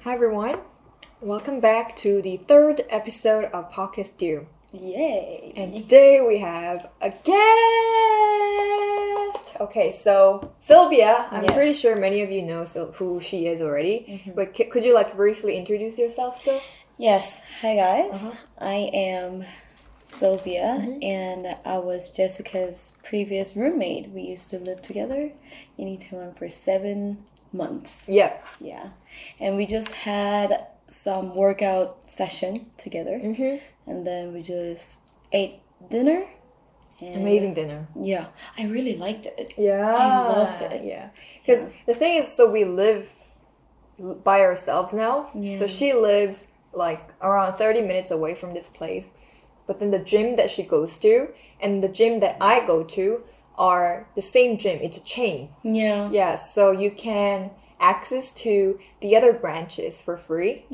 Hi everyone, welcome back to the third episode of Podcast Dew. Yay! And today we have a guest! Okay, so Sylvia, I'm pretty sure many of you know who she is already, but could you briefly introduce yourself still? Yes, hi guys. I am Sylvia and I was Jessica's previous roommate. We used to live together in Itaewon for 7 months. Yeah. Yeah. And we just had some workout session together. And then we just ate dinner. Amazing dinner. Yeah. I really liked it. Yeah. I loved it. Yeah. Because the thing is, so we live by ourselves now. Yeah. So she lives around 30 minutes away from this place. But then the gym that she goes to and the gym that I go to are the same gym. It's a chain. Yeah. Yeah, so you can access to the other branches for free.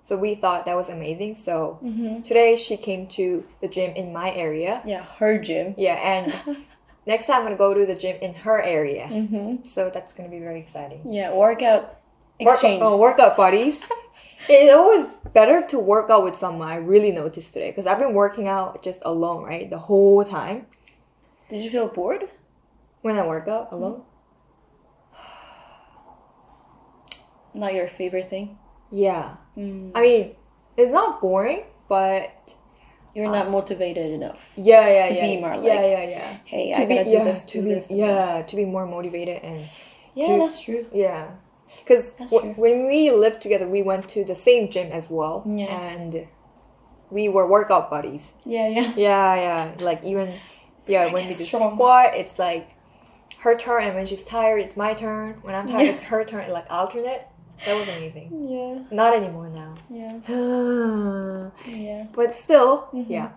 So we thought that was amazing. So today she came to the gym in my area. Yeah, her gym. Yeah, and next time I'm going to go to the gym in her area. So that's going to be very exciting. Yeah, workout exchange. Workout buddies. It's always better to work out with someone. I really noticed today because I've been working out just alone, right? The whole time. Did you feel bored? When I work out alone? Not your favorite thing? Yeah. I mean, it's not boring, but... You're not motivated enough. To be more hey, I gotta do this, do this. To be more motivated and... Yeah, that's true. Yeah. Because when we lived together, we went to the same gym as well. Yeah. And we were workout buddies. Yeah. Yeah. When we do squat, it's like her turn, and when she's tired, it's my turn. When I'm tired, it's her turn, alternate. That was amazing. Yeah. Not anymore now. Yeah. Yeah. But still, yeah.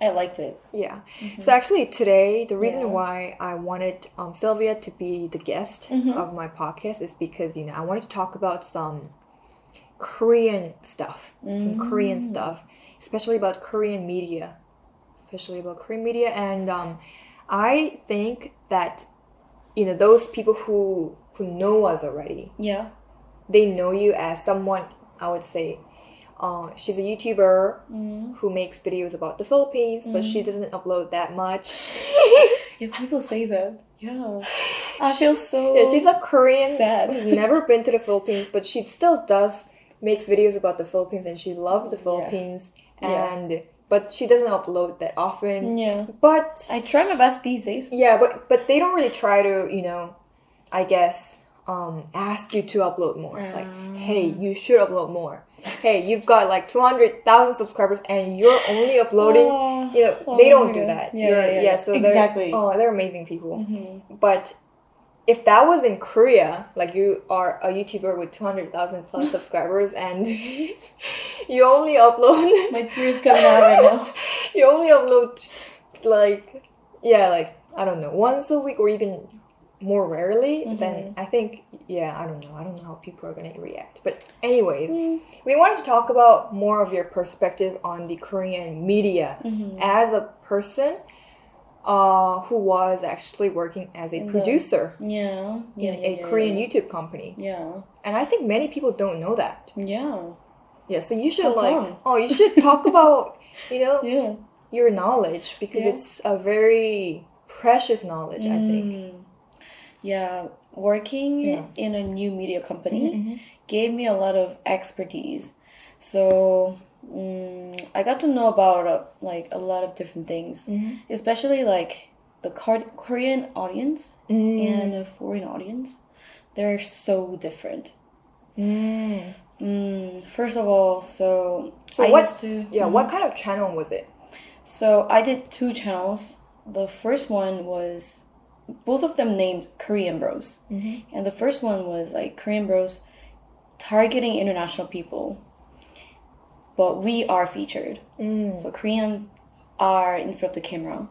I liked it. Yeah. So actually today, the reason why I wanted Sylvia to be the guest of my podcast is because, I wanted to talk about some Korean stuff. Some Korean stuff. Especially about Korean media. And I think that those people who know us already, they know you as someone, I would say, she's a YouTuber who makes videos about the Philippines, but she doesn't upload that much. Yeah, people say that. Yeah, I feel so she's a Korean sad who's never been to the Philippines, but she still makes videos about the Philippines, and she loves the Philippines. But she doesn't upload that often. Yeah. But I try my best these days. Yeah, but they don't really try to, I guess, ask you to upload more. Like, hey, you should upload more. Hey, you've got 200,000 subscribers and you're only uploading. They don't do that. Yeah. So exactly. They're amazing people. But if that was in Korea, you are a YouTuber with 200,000 plus subscribers and you only upload... My tears coming out right now. You only upload, I don't know, once a week or even more rarely, then I think, I don't know. I don't know how people are going to react. But anyways, we wanted to talk about more of your perspective on the Korean media as a person who was actually working as a producer in a Korean YouTube company. Yeah. And I think many people don't know that. Yeah. Yeah, so you should you should talk about, your knowledge because it's a very precious knowledge, I think. Yeah, working in a new media company gave me a lot of expertise. So I got to know about a lot of different things, especially the Korean audience and a foreign audience. They're so different. First of all, what kind of channel was it? So I did 2 channels. The first one was both of them named Korean Bros, and the first one was Korean Bros targeting international people. But we are featured. So Koreans are in front of the camera.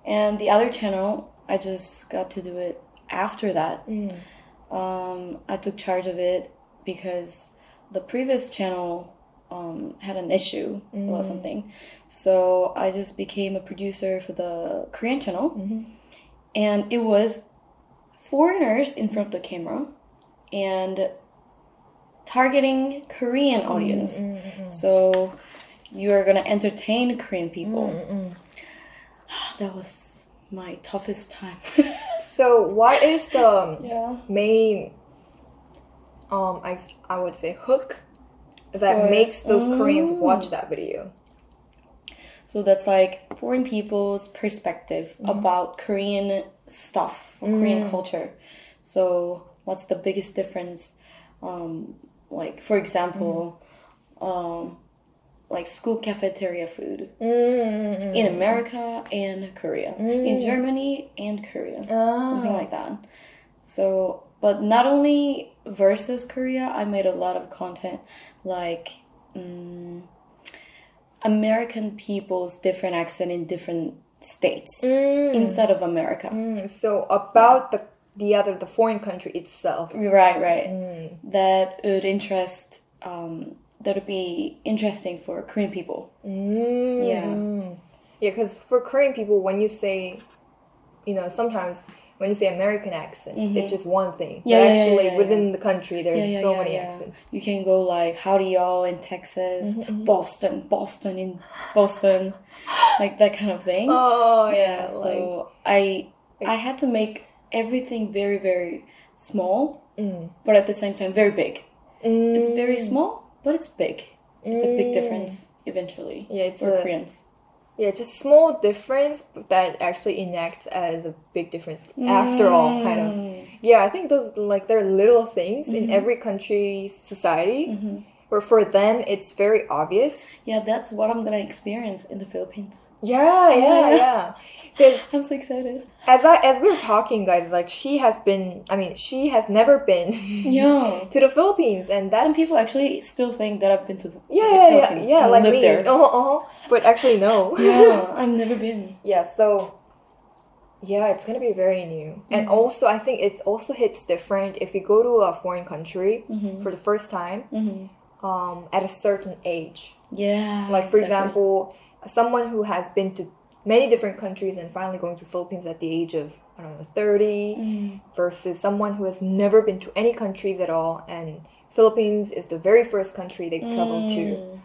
And the other channel, I just got to do it after that. I took charge of it because the previous channel had an issue about something. So I just became a producer for the Korean channel. And it was foreigners in front of the camera and targeting Korean audience. So you're gonna entertain Korean people. That was my toughest time. So what is the Yeah. main I would say hook that makes those Koreans watch that video? So that's like foreign people's perspective about Korean stuff or Korean culture. So what's the biggest difference? Like for example, like school cafeteria food in America and Korea, in Germany and Korea, something like that. So, but not only versus Korea, I made a lot of content like American people's different accent in different states instead of America. So about the foreign country itself. Right. That would interest that would be interesting for Korean people. Yeah, because for Korean people, when you say, sometimes when you say American accent, it's just one thing. But actually, within the country, there's so many accents. You can go like howdy y'all in Texas, Boston in Boston, like that kind of thing. Oh yeah. So I had to make everything very, very small, but at the same time very big. It's very small, but it's big. It's a big difference eventually. Yeah, for Koreans. Yeah, it's a small difference that actually enacts as a big difference after all, kind of. Yeah, I think those, like, they're little things in every country's society. But for them, it's very obvious. Yeah, that's what I'm gonna experience in the Philippines. Yeah. Because I'm so excited. As we were talking, guys, like she has never been to the Philippines, and that's... Some people actually still think that I've been to the Philippines. Yeah, like lived me. there. But actually, no. Yeah, I've never been. Yeah, so yeah, it's gonna be very new, and also I think it also hits different if you go to a foreign country for the first time. At a certain age. Yeah. Like, for example, someone who has been to many different countries and finally going to Philippines at the age of, 30, versus someone who has never been to any countries at all, and Philippines is the very first country they traveled to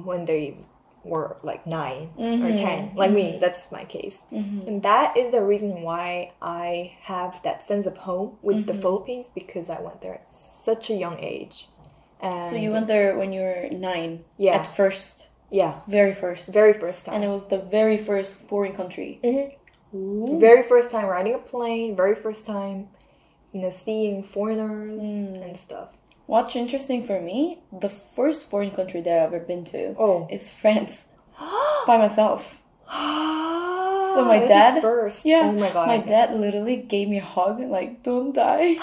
when they were like 9 or 10. Like me, that's my case. And that is the reason why I have that sense of home with the Philippines, because I went there at such a young age. And so you went there when you were 9? Yeah. At first? Yeah. Very first time. And it was the very first foreign country? Very first time riding a plane, very first time, seeing foreigners and stuff. What's interesting for me, the first foreign country that I've ever been to is France. By myself. So my dad... first. Yeah. Oh my god. My dad literally gave me a hug, like, don't die.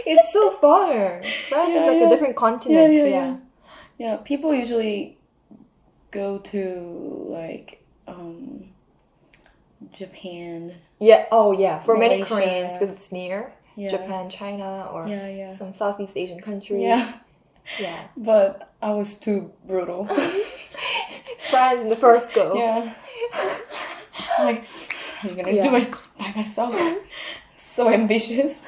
It's so far. France is like a different continent. Yeah, people usually go to like Japan. Yeah. Oh yeah. For Malaysia. many Koreans, because it's near. Yeah. Japan, China, or some Southeast Asian country. Yeah. But I was too brutal. France in the first go. Yeah. Like, I'm gonna do it by myself. So ambitious.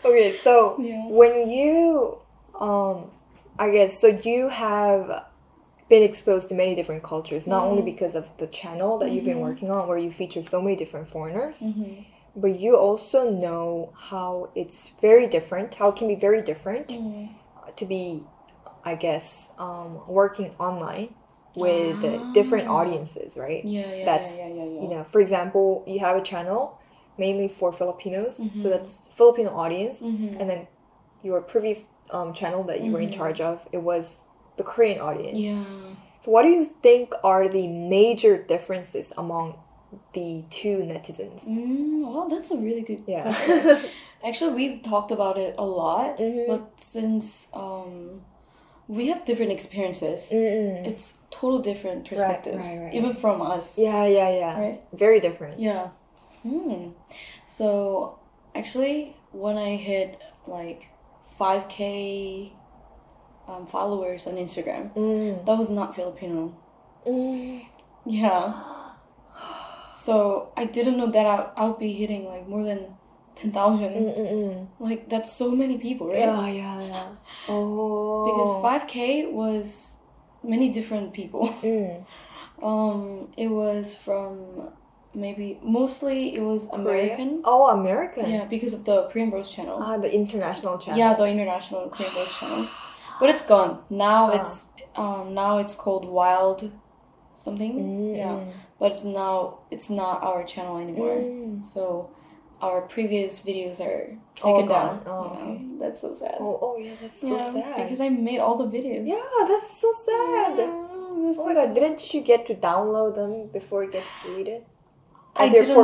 Okay, so when you, I guess, so you have been exposed to many different cultures, not only because of the channel that you've been working on, where you feature so many different foreigners, but you also know how it's very different, how it can be very different to be, I guess, working online with different audiences, right? That's, for example, you have a channel mainly for Filipinos, so that's Filipino audience, and then your previous channel that you were in charge of, it was the Korean audience. So what do you think are the major differences among the two netizens? Well, that's a really good question. Actually, we've talked about it a lot, but since we have different experiences, it's total different perspectives, even from us. Right? Very different. So actually, when I hit like 5K followers on Instagram, that was not Filipino. So I didn't know that I would be hitting like more than 10,000. Like, that's so many people, right? Yeah. Oh. Because 5K was many different people. It was from mostly it was American. Oh, American. Yeah, because of the Korean Bros channel. The international channel. Yeah, the international Korean Bros channel. But it's gone. Now it's called Wild something. Yeah. But it's not our channel anymore. So our previous videos are taken down. Okay. That's so sad. Oh yeah, that's so sad. Because I made all the videos. Yeah, that's so sad. Oh my god, didn't you get to download them before it gets deleted? I didn't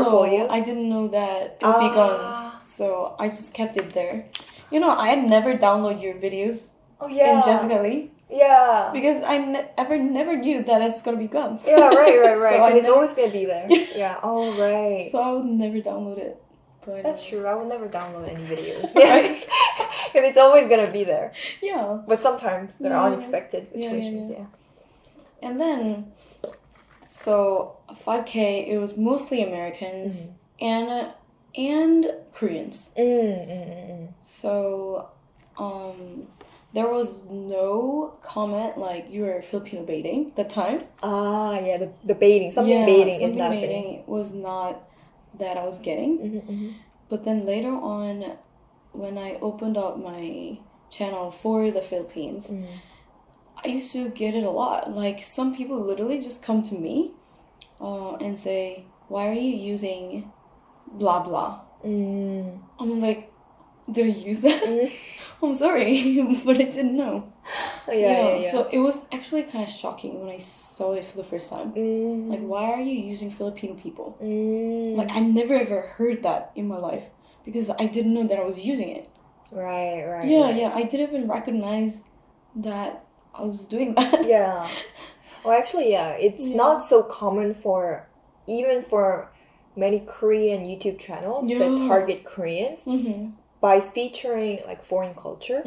know that it would be gone. So I just kept it there. You know, I had never downloaded your videos. Oh yeah. In Jessica Lee. Yeah. Because I never knew that it's gonna be gone. Yeah, right. So And it's always gonna be there. Yeah. Oh right. So I would never download it. But that's true. I would never download any videos. Yeah. And it's always gonna be there. Yeah. But sometimes there are unexpected situations. Yeah. And then, so 5K, it was mostly Americans and Koreans. So, there was no comment like you were Filipino baiting that time. Yeah, the baiting. Baiting is not baiting was not that I was getting. But then later on, when I opened up my channel for the Philippines, I used to get it a lot. Like, some people literally just come to me and say, why are you using blah blah? I'm like, did I use that? I'm sorry, but I didn't know. Yeah. So it was actually kind of shocking when I saw it for the first time. Like, why are you using Filipino people? Like, I never ever heard that in my life because I didn't know that I was using it. Right. Yeah. I didn't even recognize that I was doing that. Yeah. Well, actually, it's not so common even for many Korean YouTube channels that target Koreans. By featuring like foreign culture.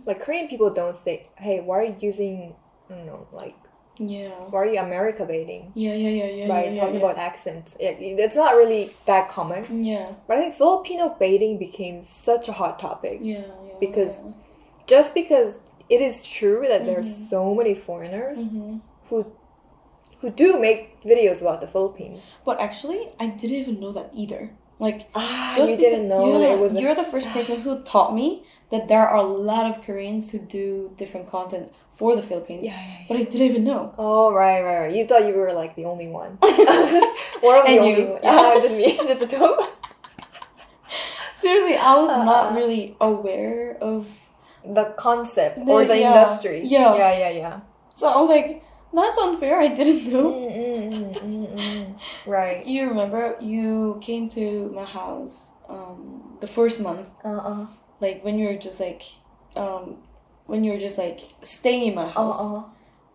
Like, Korean people don't say, hey, why are you using, I don't know, like, why are you America baiting? By talking about accents. It's not really that common. But I think Filipino baiting became such a hot topic. Because it is true that there's so many foreigners who do make videos about the Philippines. But actually, I didn't even know that either. Like, you didn't know that it was. You're the first person who taught me that there are a lot of Koreans who do different content for the Philippines. But I didn't even know. Oh, right. You thought you were like the only one. One of the only one. Just me, just the two. Seriously, I was not really aware of the concept or the industry. Yeah. So I was like, that's unfair. I didn't know. Right. You remember you came to my house the first month. Like, when you were just like staying in my house.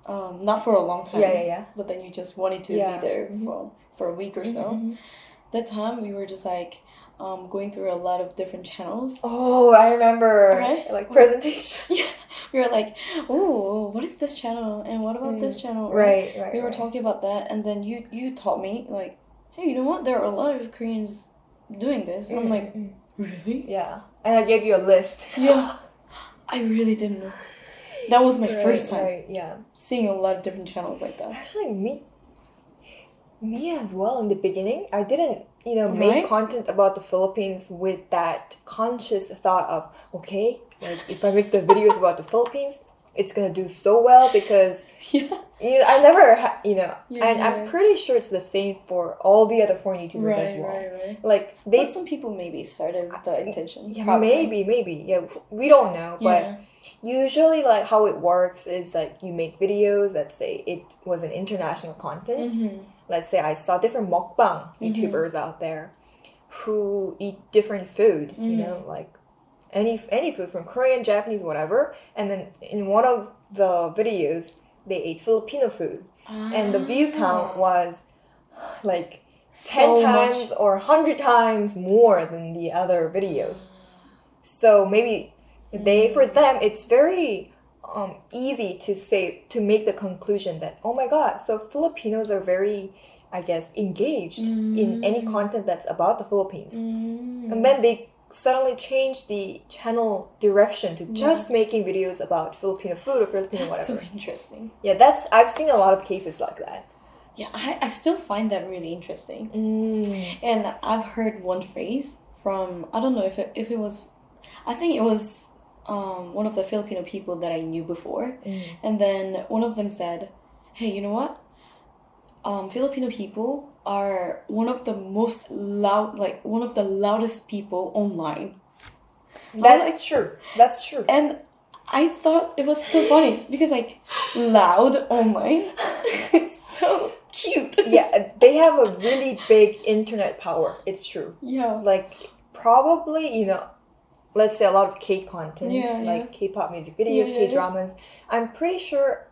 Not for a long time. Yeah. But then you just wanted to be there for a week or so. That time we were just like going through a lot of different channels. Oh, I remember. Right? Like, presentation. Yeah. We were like, oh, what is this channel? And what about this channel? Right. We were talking about that, and then you taught me, like, hey, you know what? There are a lot of Koreans doing this. And I'm like, really? Yeah. And I gave you a list. Yeah. I really didn't know. That was my first time. Yeah. Seeing a lot of different channels like that. Actually, me as well in the beginning. I didn't, make content about the Philippines with that conscious thought of, okay, like, if I make the videos about the Philippines, it's gonna do so well because I never and I'm pretty sure it's the same for all the other foreign YouTubers as well. Right. Like, but some people maybe started with the intention. Yeah, maybe. Yeah, we don't know, but usually, like, how it works is, like, you make videos. Let's say it was an international content. Let's say I saw different mukbang YouTubers out there who eat different food. Like, any food from Korean, Japanese, whatever. And then in one of the videos, they ate Filipino food. And the view count was like 10 times or 100 times more than the other videos. So maybe for them, it's very easy to make the conclusion that, oh my god, so Filipinos are very, I guess, engaged in any content that's about the Philippines. And then they suddenly changed the channel direction to just making videos about Filipino food or Filipino That's whatever. so interesting. Yeah, I've seen a lot of cases like that. Yeah, I still find that really interesting. And I've heard one phrase from, I don't know if it was, I think it was one of the Filipino people that I knew before. And then one of them said, hey, you know what? Filipino people are one of the loudest people online. That's true. That's true. And I thought it was so funny because like loud online is so cute. Yeah, they have a really big internet power. It's true. Yeah. Like probably, let's say a lot of K content, like K-pop music videos, K-dramas. I'm pretty sure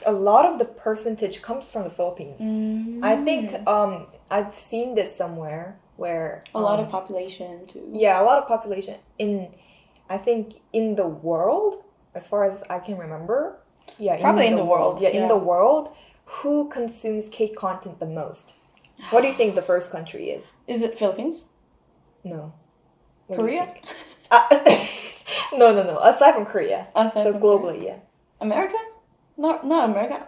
a lot of the percentage comes from the Philippines. I think I've seen this somewhere where a lot of population too. Yeah, a lot of population I think in the world, as far as I can remember. Yeah, probably in the world. Yeah, in the world, who consumes K content the most? What do you think the first country is? Is it Philippines? No. Korea? No. Aside from Korea. Aside from globally, Korea. America? Not America.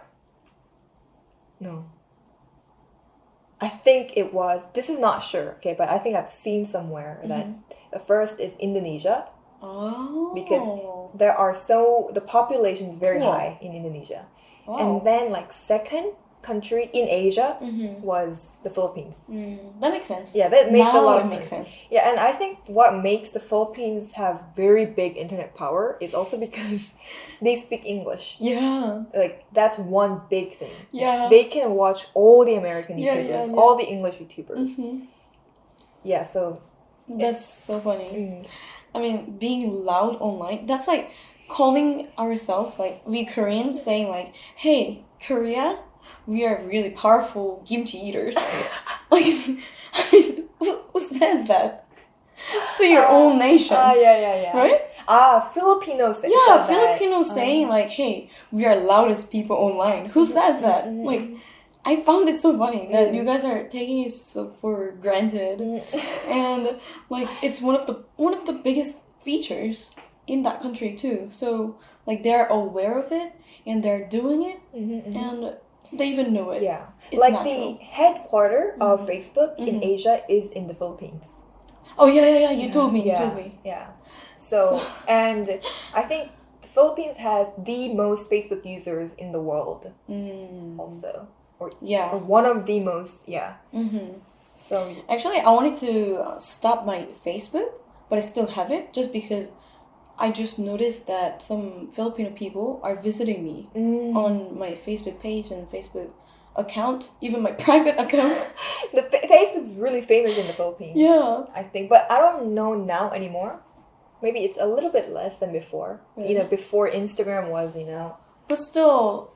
No. I think it was. This is not sure, okay, but I think I've seen somewhere that the first is Indonesia. Oh. Because the population is very high in Indonesia. Wow. And then like second country in Asia was the Philippines. That makes sense. Yeah, that makes a lot of sense. Yeah, and I think what makes the Philippines have very big internet power is also because they speak English. Yeah. Like that's one big thing. Yeah. They can watch all the American YouTubers, all the English YouTubers. Yeah, so that's so funny. I mean, being loud online, that's like calling ourselves, like we Koreans saying like, hey, Korea, we are really powerful kimchi eaters. Like, I mean, who says that to your own nation? Yeah. Right? Filipinos say yeah, Filipinos saying like, hey, we are loudest people online. Who says that? Like, I found it so funny that you guys are taking it so for granted, and like it's one of the biggest features in that country too. So like they're aware of it and they're doing it, and they even know it. Yeah, it's like natural. the headquarter of Facebook in Asia is in the Philippines. Oh yeah. You told me. Yeah. So and I think the Philippines has the most Facebook users in the world. Also. Or one of the most, So actually, I wanted to stop my Facebook, but I still have it just because I just noticed that some Filipino people are visiting me on my Facebook page and Facebook account, even my private account. The Facebook's really famous in the Philippines. Yeah, I think, but I don't know now anymore. Maybe it's a little bit less than before. Really? Before Instagram was, But still,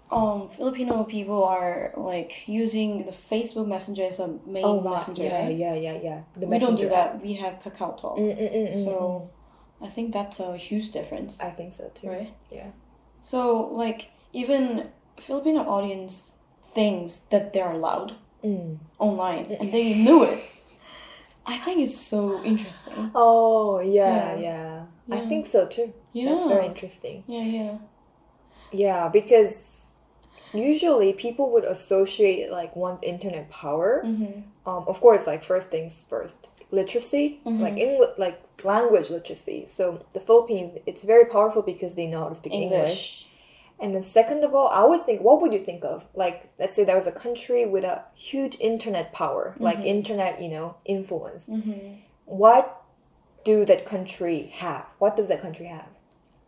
Filipino people are like using the Facebook Messenger as a main messenger. Yeah. We don't do that. We have Kakao Talk. So I think that's a huge difference. I think so too. Right? Yeah. So like even Filipino audience thinks that they're loud online and they knew it. I think it's so interesting. Oh yeah. I think so too. Yeah. That's very interesting. Yeah. Yeah, because usually people would associate like one's internet power. Of course, like first things first, literacy, like language literacy. So the Philippines, it's very powerful because they know how to speak English. And then second of all, I would think, what would you think of? Like, let's say there was a country with a huge internet power, like internet, influence. What do that country have? What does that country have?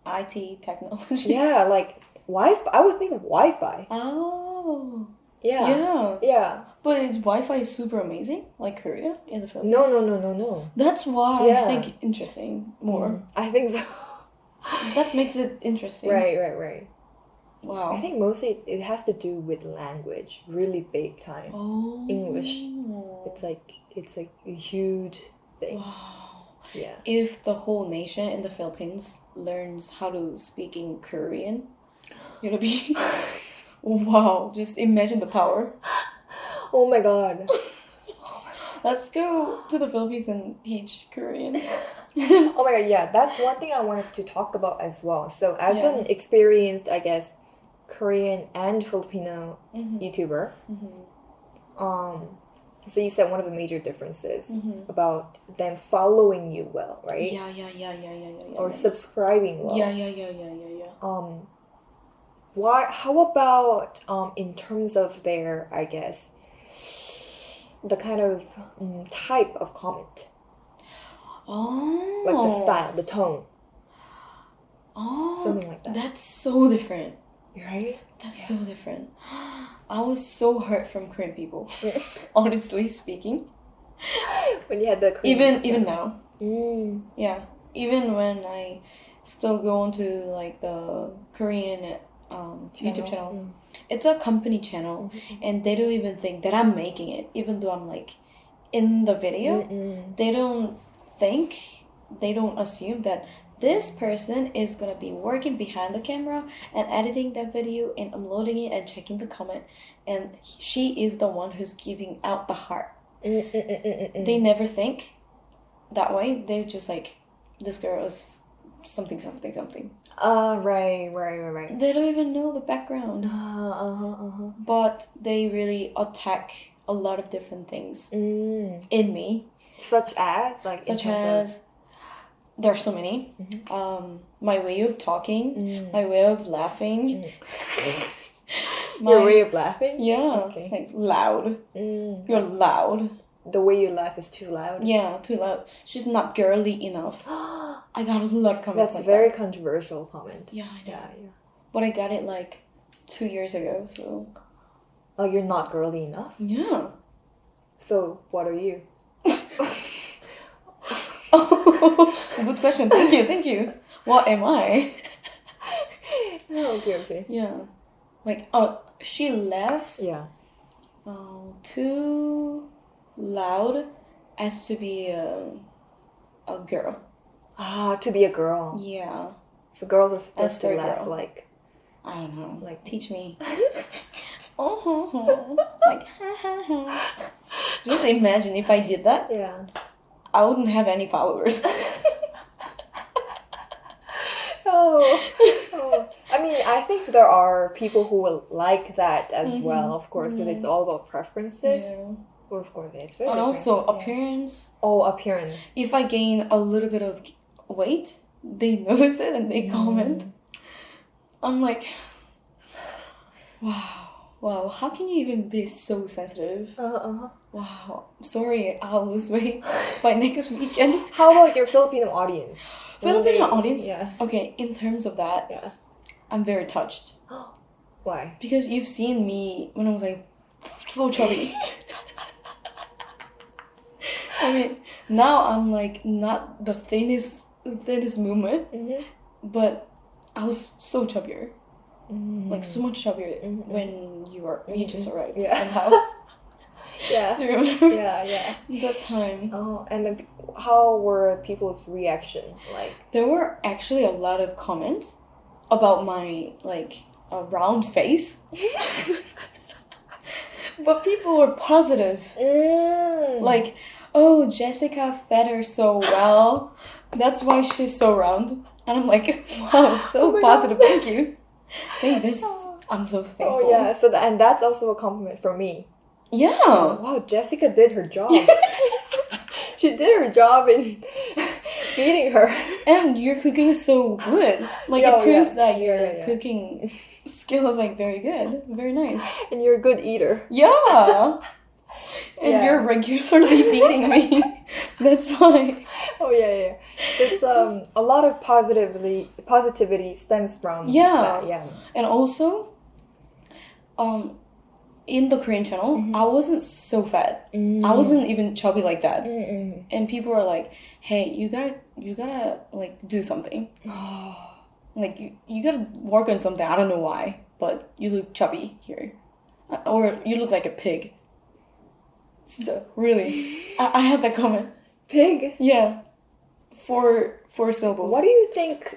IT technology. Yeah, like Wi-Fi. I would think of Wi-Fi. Oh. Yeah. But is Wi-Fi super amazing, like Korea in the Philippines? No. That's what I think interesting more. I think so. That makes it interesting. Right. Wow. I think mostly it has to do with language, really big time. Oh. English. It's like a huge thing. Wow. Yeah. If the whole nation in the Philippines learns how to speak in Korean, you're gonna be wow, just imagine the power. Oh my god. Let's go to the Philippines and teach Korean. Oh my god, yeah, that's one thing I wanted to talk about as well. So as an experienced, I guess, Korean and Filipino YouTuber, so you said one of the major differences about them following you well, right? Yeah. Or subscribing well. Yeah. How about in terms of their, I guess, the kind of type of comment? Oh. Like the style, the tone. Oh. Something like that. That's so different. Right? That's so different. I was so hurt from Korean people, honestly speaking. When you had the even now. Yeah. Even when I still go onto like the Korean YouTube channel. It's a company channel, and they don't even think that I'm making it, even though I'm like in the video. They don't assume that this person is gonna be working behind the camera and editing that video and uploading it and checking the comment, and she is the one who's giving out the heart. They never think that way. They're just like, this girl is something. Right. They don't even know the background. But they really attack a lot of different things in me. Such as there's so many. My way of talking, my way of laughing. Your way of laughing? Yeah. Okay. Like loud. You're loud. The way you laugh is too loud? Yeah, too loud. She's not girly enough. I got a lot of comments. That's a very controversial comment. Yeah, I know. Yeah. But I got it like 2 years ago, so... Oh, you're not girly enough? Yeah. So, what are you? Oh, good question. Thank you. What am I? Okay. Yeah. Like, she laughs. Yeah. Too loud as to be a girl. To be a girl. Yeah. So girls are supposed to laugh girl. like... I don't know. Like... Teach me. Like, just imagine if I did that. Yeah. I wouldn't have any followers. Oh. I mean, I think there are people who will like that as well, of course, because it's all about preferences. Yeah. Well, of course, it's very And different. also appearance. Oh, appearance. If I gain a little bit of weight, they notice it and they comment. I'm like, wow, how can you even be so sensitive? Wow, sorry, I'll lose weight by next weekend. How about your Filipino audience? Filipino audience? Yeah. Okay, in terms of that, Yeah. I'm very touched. Why? Because you've seen me when I was like so chubby. I mean, now I'm like not the thinnest movement, but I was so chubbier. Like so much chubbier when you just arrived in the house. Yeah. Do you remember? Yeah. That time. Oh, and then how were people's reaction like? There were actually a lot of comments about my like round face. But people were positive. Like, oh, Jessica fed her so well. That's why she's so round. And I'm like, wow, so positive. God. Thank you. I'm so thankful. Oh yeah, so and that's also a compliment for me. Yeah. Wow, Jessica did her job. She did her job in feeding her. And your cooking is so good. Like, it proves that your cooking skill is like very good. Very nice. And you're a good eater. Yeah. And you're regularly feeding me. That's why. Oh yeah. So it's a lot of positivity stems from that. Yeah. And also, in the Korean channel, I wasn't so fat. I wasn't even chubby like that. And people were like, "Hey, you gotta like do something. Like you gotta work on something. I don't know why, but you look chubby here, or you look like a pig." So really, I had that comment. Pig? Yeah. Four syllables. What do you think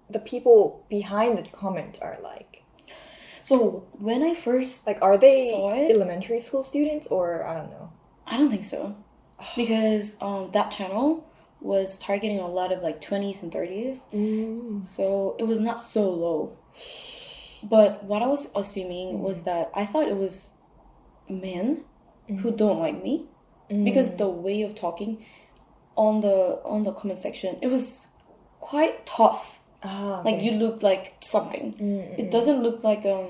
the people behind the comment are like? So when I first Like, are they saw it, elementary school students or I don't know? I don't think so, because that channel was targeting a lot of like 20s and 30s, so it was not so low. But what I was assuming was that I thought it was men who don't like me, because the way of talking on the comment section, it was quite tough. Like, you look like something. It doesn't look like I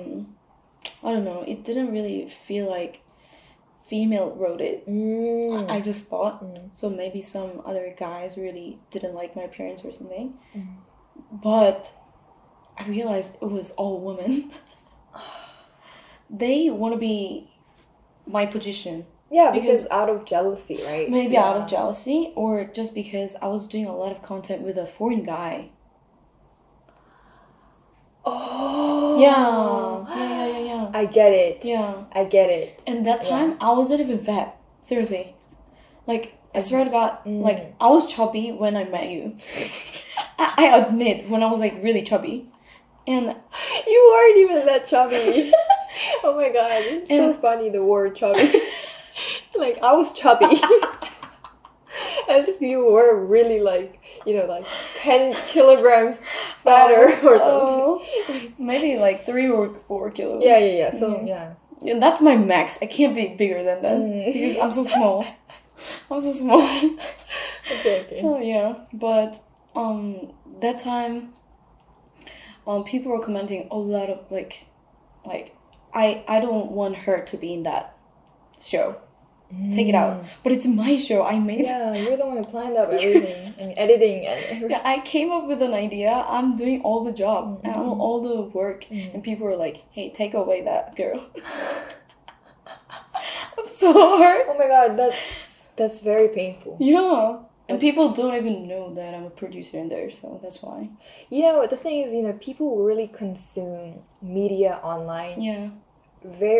don't know, it didn't really feel like female wrote it. I just thought. So maybe some other guys really didn't like my appearance or something. But I realized it was all women. They want to be my position. Yeah, because out of jealousy, right? Maybe out of jealousy, or just because I was doing a lot of content with a foreign guy. Oh. Yeah. I get it. Yeah. I get it. And that time, I wasn't even fat. Seriously. Like, I swear to God, like, I was chubby when I met you. I admit, when I was, like, really chubby. And you weren't even that chubby. Oh my god, it's so funny, the word chubby. Like, I was chubby. As if you were really, like, you know, like 10 kilograms fatter or something. Maybe like 3 or 4 kilos. Yeah. So, yeah. And that's my max. I can't be bigger than that. Because I'm so small. I'm so small. Okay. Oh, yeah. But, that time, people were commenting a lot of, like, I don't want her to be in that show. Take it out. But it's my show. I made it. Yeah, you're the one who planned up everything and editing and everything. Yeah, I came up with an idea. I'm doing all the job and all the work. And people were like, hey, take away that girl. I'm so hurt. Oh my god, that's very painful. Yeah. And people don't even know that I'm a producer in there, so that's why. You know, the thing is, you know, people really consume media online. Yeah.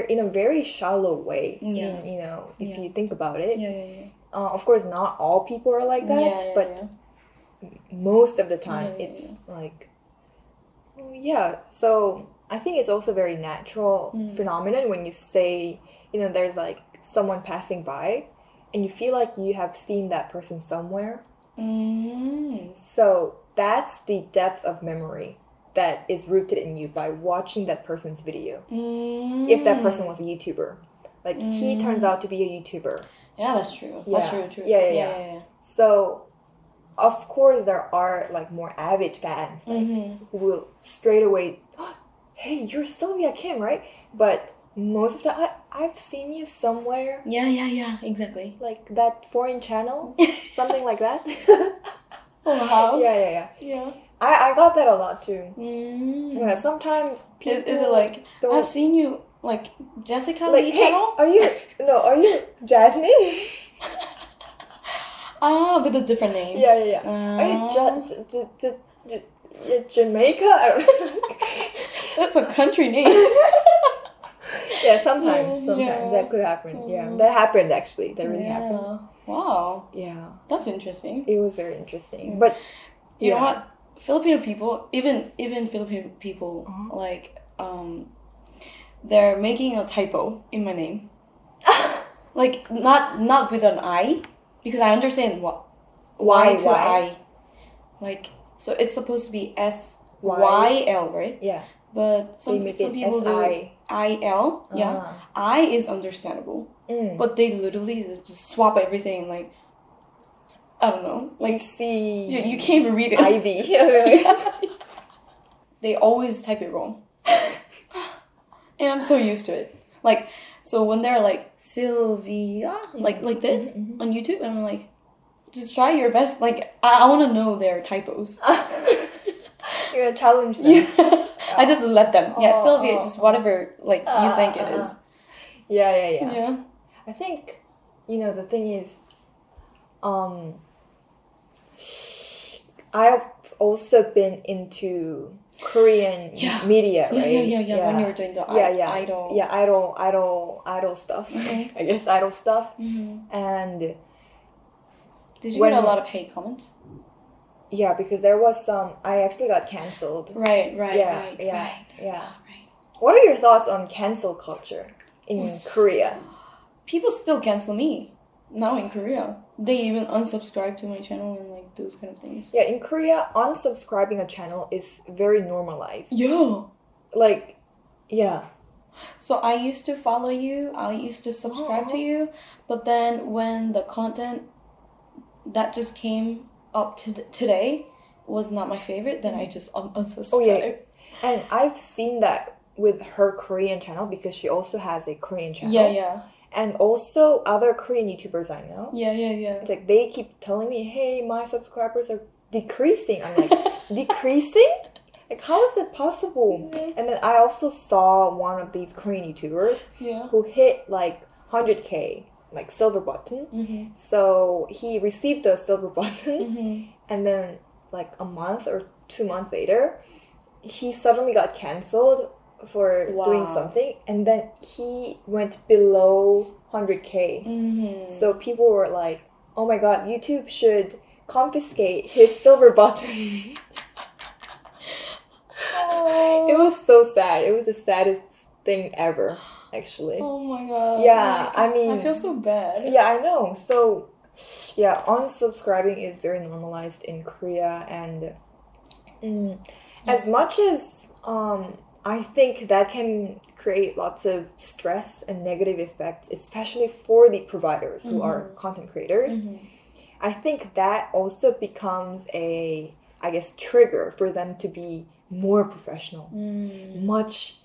In a very shallow way. Yeah. You know, if you think about it. Yeah. Of course, not all people are like that, but most of the time it's like, oh, yeah. So I think it's also very natural phenomenon when you say, you know, there's like someone passing by, and you feel like you have seen that person somewhere. So that's the depth of memory that is rooted in you by watching that person's video. If that person was a YouTuber. Like, he turns out to be a YouTuber. Yeah, that's true. Yeah. That's true. Yeah. So, of course, there are, like, more avid fans like, who will straight away, oh, hey, you're Sylvia Kim, right? But most of the time, I've seen you somewhere. Yeah, exactly. Like, that foreign channel, something like that. Oh, wow. Yeah. I got that a lot too. Yeah, sometimes people is it like, I've seen you, like, Jessica like, Lee hey, channel? are you Jasmine? With a different name. Yeah. Are you Jamaica? I don't know. That's a country name. Yeah, sometimes that could happen. Yeah, that happened actually. That really happened. Wow. Yeah. That's interesting. It was very interesting. But you know what? Filipino people, even Filipino people, like, they're making a typo in my name. Like, not with an I, because I understand what why I. Like, so it's supposed to be SYL, right? Yeah. But some people do IL. Yeah. I is understandable. But they literally just swap everything, like, I don't know. Like, you can't even read it. Ivy. They always type it wrong. And I'm so used to it. Like, so when they're like, Sylvia, like this on YouTube, and I'm like, just try your best. Like, I want to know their typos. You're gonna challenge them. Yeah. I just let them. Yeah, Sylvia, just whatever, like, you think it is. Yeah. I think, you know, the thing is, I've also been into Korean media, right? Yeah. When you were doing the idol. Yeah, idol stuff. I guess idol stuff. And did you get a lot of hate comments? Yeah, because there was some. I actually got cancelled. Right. What are your thoughts on cancel culture in Korea? People still cancel me now in Korea. They even unsubscribe to my channel and like those kind of things. Yeah, in Korea, unsubscribing a channel is very normalized. Yeah. Like, yeah. So I used to follow you, I used to subscribe to you, but then when the content that just came up to today was not my favorite, then I just unsubscribed. Oh, yeah. And I've seen that with her Korean channel because she also has a Korean channel. Yeah, yeah. And also other Korean YouTubers I know. Yeah, yeah, yeah. It's like they keep telling me, hey, my subscribers are decreasing. I'm like, decreasing? Like, how is it possible? Mm-hmm. And then I also saw one of these Korean YouTubers who hit like 100K, like silver button. Mm-hmm. So he received the silver button, and then like a month or 2 months later, he suddenly got canceled for doing something, and then he went below 100K. So people were like, oh my god, YouTube should confiscate his silver button. It was so sad. It was the saddest thing ever, actually. Oh my god. Yeah, like, I mean, I feel so bad. Yeah, I know. So yeah, unsubscribing is very normalized in Korea, and as much as I think that can create lots of stress and negative effects, especially for the providers who are content creators. I think that also becomes a, I guess, trigger for them to be more professional, much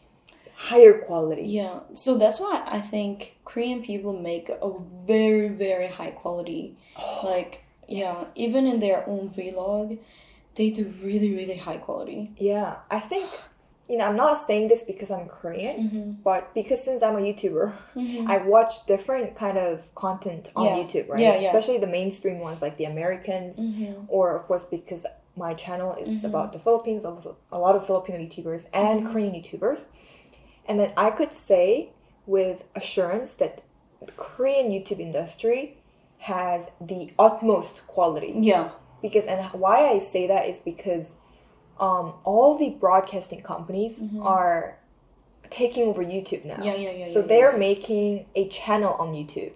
higher quality. Yeah, so that's why I think Korean people make a very, very high quality, like, even in their own vlog, they do really, really high quality. Yeah, I think, I'm not saying this because I'm Korean, but because since I'm a YouTuber, I watch different kind of content on YouTube, right? Yeah, Especially the mainstream ones like the Americans, or of course because my channel is about the Philippines, also a lot of Filipino YouTubers and Korean YouTubers. And then I could say with assurance that the Korean YouTube industry has the utmost quality. Yeah. Because, and why I say that is because all the broadcasting companies are taking over YouTube now. So they're making a channel on YouTube.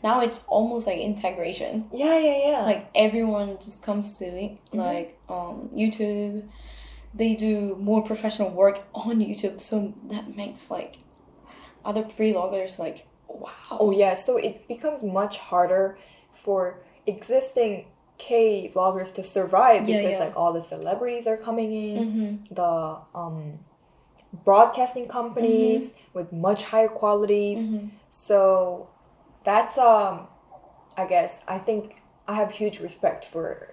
Now it's almost like integration. Yeah. Like everyone just comes to it, like YouTube. They do more professional work on YouTube, so that makes like other vloggers like, wow. Oh yeah, so it becomes much harder for existing K vloggers to survive because like all the celebrities are coming in, the broadcasting companies with much higher qualities. So that's I guess I think I have huge respect for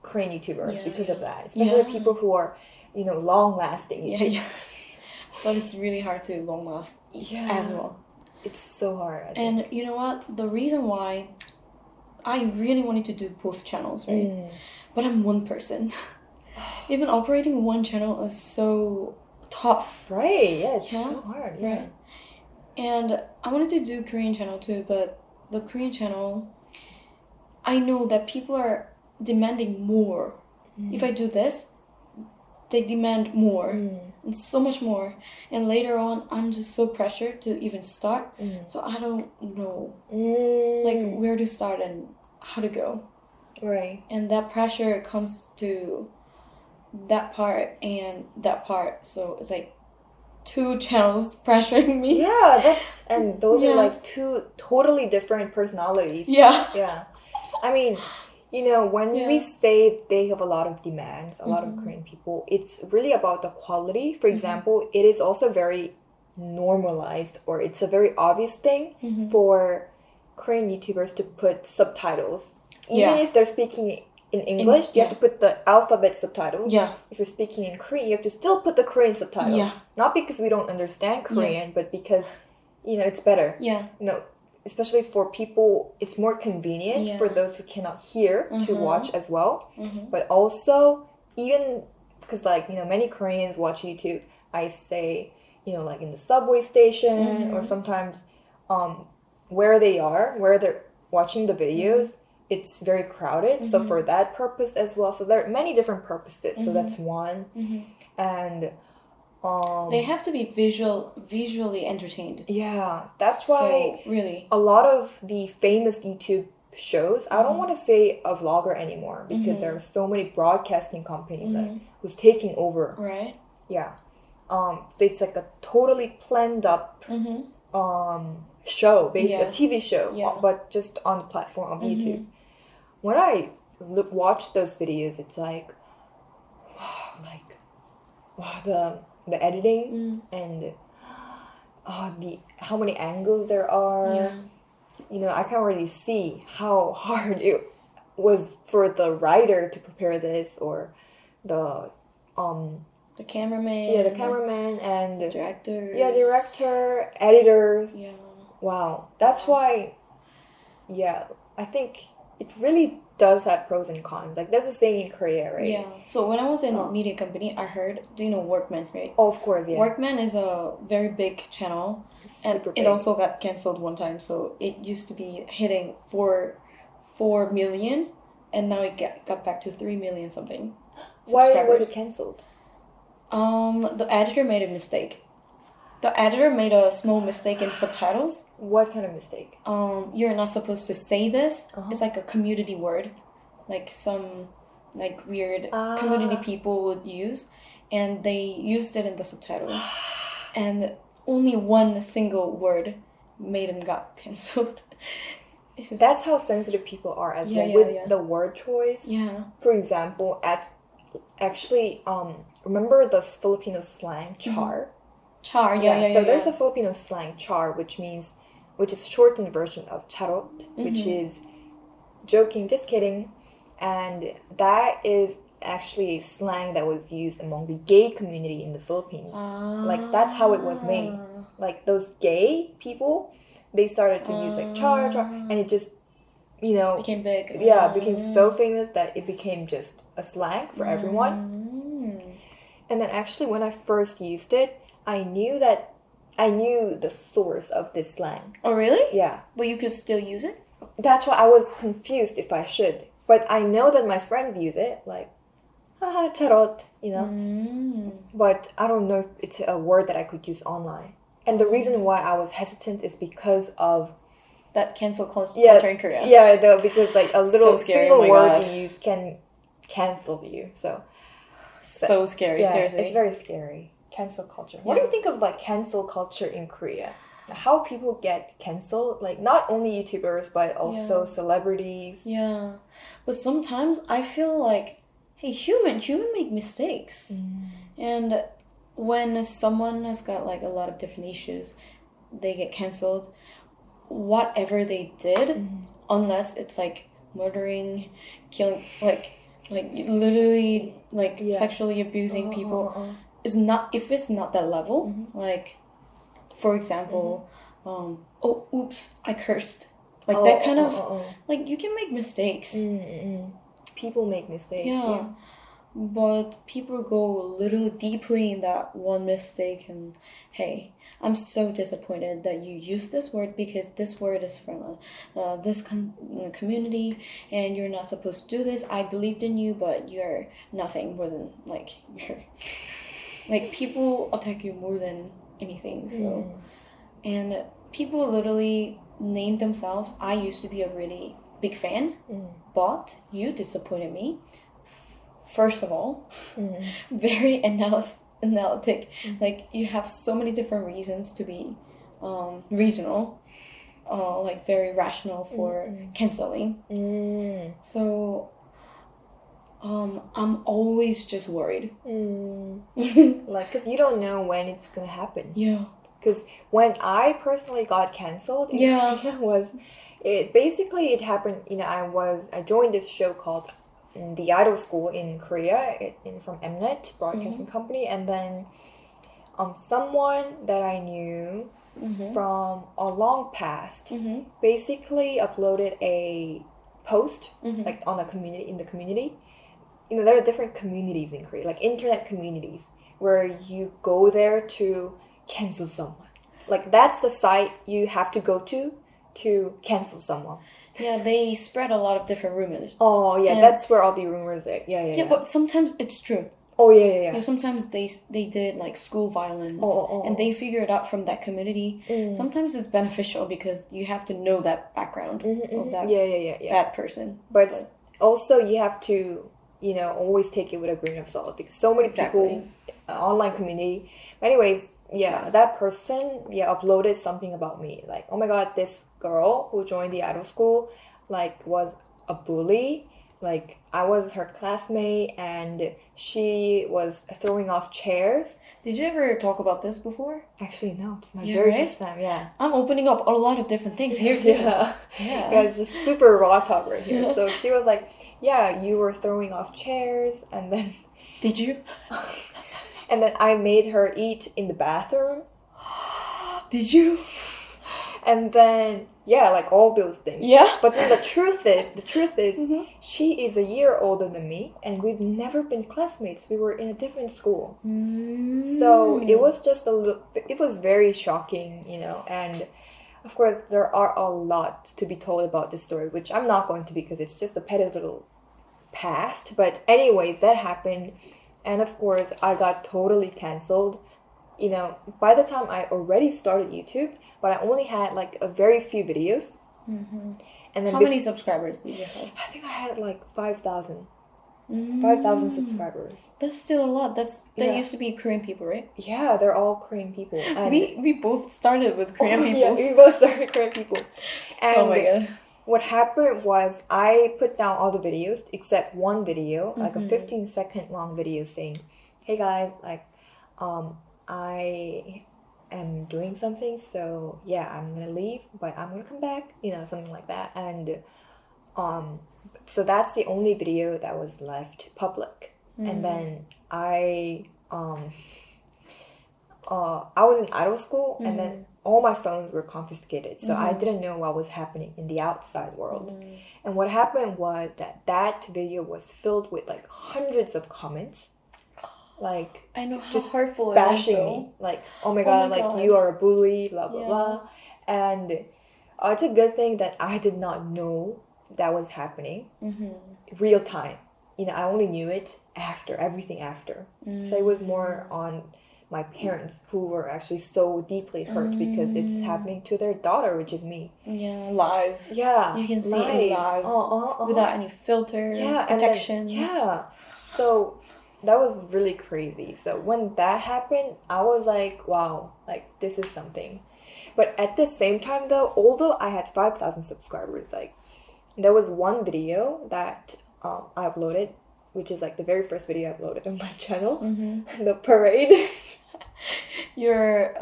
Korean YouTubers because of that, especially people who are, long-lasting YouTubers. But it's really hard to long last as well. It's so hard. I and think. You know what? The reason why I really wanted to do both channels, right? But I'm one person. Even operating one channel is so tough. Right, yeah, it's so hard. Yeah. Right. And I wanted to do Korean channel too, but the Korean channel, I know that people are demanding more. If I do this, they demand more and so much more, and later on I'm just so pressured to even start, so I don't know like where to start and how to go, right? And that pressure comes to that part and that part, so it's like 2 channels pressuring me. And those are like 2 totally different personalities. Yeah. I mean, when we say they have a lot of demands, a lot of Korean people, it's really about the quality. For example, it is also very normalized, or it's a very obvious thing for Korean YouTubers to put subtitles. Even if they're speaking in English, you have to put the alphabet subtitles. If you're speaking in Korean, you have to still put the Korean subtitles. Not because we don't understand Korean, but because, it's better. Especially for people, it's more convenient for those who cannot hear to watch as well. But also, even because many Koreans watch YouTube, I say, like in the subway station or sometimes where they're watching the videos, it's very crowded. So for that purpose as well. So there are many different purposes. So that's one. And They have to be visually entertained. Yeah, that's why So, really. a lot of the famous YouTube shows, I don't want to say a vlogger anymore because there are so many broadcasting companies that who's taking over. Right. Yeah. So it's like a totally planned up show, basically a TV show, but just on the platform of YouTube. When I watch those videos, it's like, wow, the editing and the how many angles there are. Yeah. You know, I can already see how hard it was for the writer to prepare this, or the cameraman. Yeah, the cameraman and the director. Yeah, director, editors. Yeah. Wow. That's why, yeah, I think it really does have pros and cons. Like, there's a saying in Korea, right? Yeah. So when I was in media company, I heard, do you know Workman, right? Oh, of course, yeah. Workman is a very big channel. And Super it big. also got cancelled one time. So it used to be hitting 4 million. And now it got back to 3 million something. Why was it cancelled? The editor made a mistake. The editor made a small mistake in subtitles. What kind of mistake? You're not supposed to say this. It's like a community word, like some like weird community people would use, and they used it in the subtitles, and only one single word made them got cancelled. That's how sensitive people are as well with the word choice. Yeah. For example, actually, remember the Filipino slang char? Char, yeah. So there's a Filipino slang char, which is a shortened version of charot, which is joking, just kidding, and that is actually a slang that was used among the gay community in the Philippines. Like, that's how it was made. Like, those gay people, they started to use like char, and it just, you know, became big. Yeah, became so famous that it became just a slang for everyone. And then actually, when I first used it, I knew the source of this slang. Oh, really? Yeah. But you could still use it? That's why I was confused if I should. But I know that my friends use it, like, haha, charot, you know? But I don't know if it's a word that I could use online. And the reason why I was hesitant is because of that cancel culture in Korea. Yeah, because like a little single word God. you use can cancel you. So scary, seriously. It's very scary. Cancel culture. What do you think of like cancel culture in Korea? How people get canceled, like not only YouTubers but also celebrities. Yeah. But sometimes I feel like, hey, human make mistakes. And when someone has got like a lot of different issues, they get canceled. Whatever they did, unless it's like murdering, killing, like literally like sexually abusing people, is not, if it's not that level. Like, for example, oh, oops, I cursed. Like that kind of like, you can make mistakes. People make mistakes. Yeah. But people go a little deeply in that one mistake, and hey, I'm so disappointed that you use this word because this word is from this community, and you're not supposed to do this. I believed in you, but you're nothing more than like you're like, people attack you more than anything. So, and people literally name themselves. I used to be a really big fan, but you disappointed me. First of all, very analytic. Like, you have so many different reasons to be regional, like very rational for canceling. So I'm always just worried. Like, because you don't know when it's gonna happen. Yeah. Because when I personally got canceled, it happened. You know, I joined this show called The Idol School in Korea, from Mnet Broadcasting Company, and then someone that I knew from a long past basically uploaded a post like on in the community. You know, there are different communities in Korea, like internet communities, where you go there to cancel someone. Like, that's the site you have to go to cancel someone. Yeah, they spread a lot of different rumors. Oh, yeah, that's where all the rumors are. Yeah. But sometimes it's true. Oh yeah. Like sometimes they did like school violence, and they figure it out from that community. Sometimes it's beneficial because you have to know that background of that bad person. But also you have to, you know, always take it with a grain of salt because so many people, online community. But anyways, that person, uploaded something about me. Like, oh my god, this girl who joined the idol school, like, was a bully. Like, I was her classmate and she was throwing off chairs. Did you ever talk about this before? Actually, no. It's my very first time, I'm opening up a lot of different things here, too. Yeah, it's just super raw talk right here. So she was like, yeah, you were throwing off chairs, and then... Did you? And then I made her eat in the bathroom. Did you? And then, like all those things. Yeah. But then the truth is, she is a year older than me, and we've never been classmates. We were in a different school. So it was just it was very shocking, you know, and of course there are a lot to be told about this story, which I'm not going to because it's just a petty little past. But anyways, that happened, and of course I got totally cancelled. You know, by the time I already started YouTube, but I only had like a very few videos. And then how many subscribers did you have? I think I had like 5,000. 5,000 subscribers. That's still a lot. That used to be Korean people, right? Yeah, they're all Korean people. And we both started with Korean people. Yeah, we both started Korean people. And oh my god. What happened was I put down all the videos except one video, like a 15-second long video saying, hey guys, like, I am doing something, so yeah, I'm gonna leave, but I'm gonna come back, you know, something like that. And so that's the only video that was left public. And then I was in idol school, and then all my phones were confiscated, so I didn't know what was happening in the outside world. And what happened was that video was filled with like hundreds of comments. Like, I know how just hurtful bashing it is, me, like, oh my god, like, you are a bully, blah blah blah. And it's a good thing that I did not know that was happening real time. You know, I only knew it everything after. So it was more on my parents, who were actually so deeply hurt because it's happening to their daughter, which is me. Yeah, live. Yeah, you can see it live without any filter, protection. So that was really crazy. So when that happened, I was like, wow, like, this is something. But at the same time though, although I had 5,000 subscribers, like, there was one video that I uploaded, which is like the very first video I uploaded on my channel, the parade. Your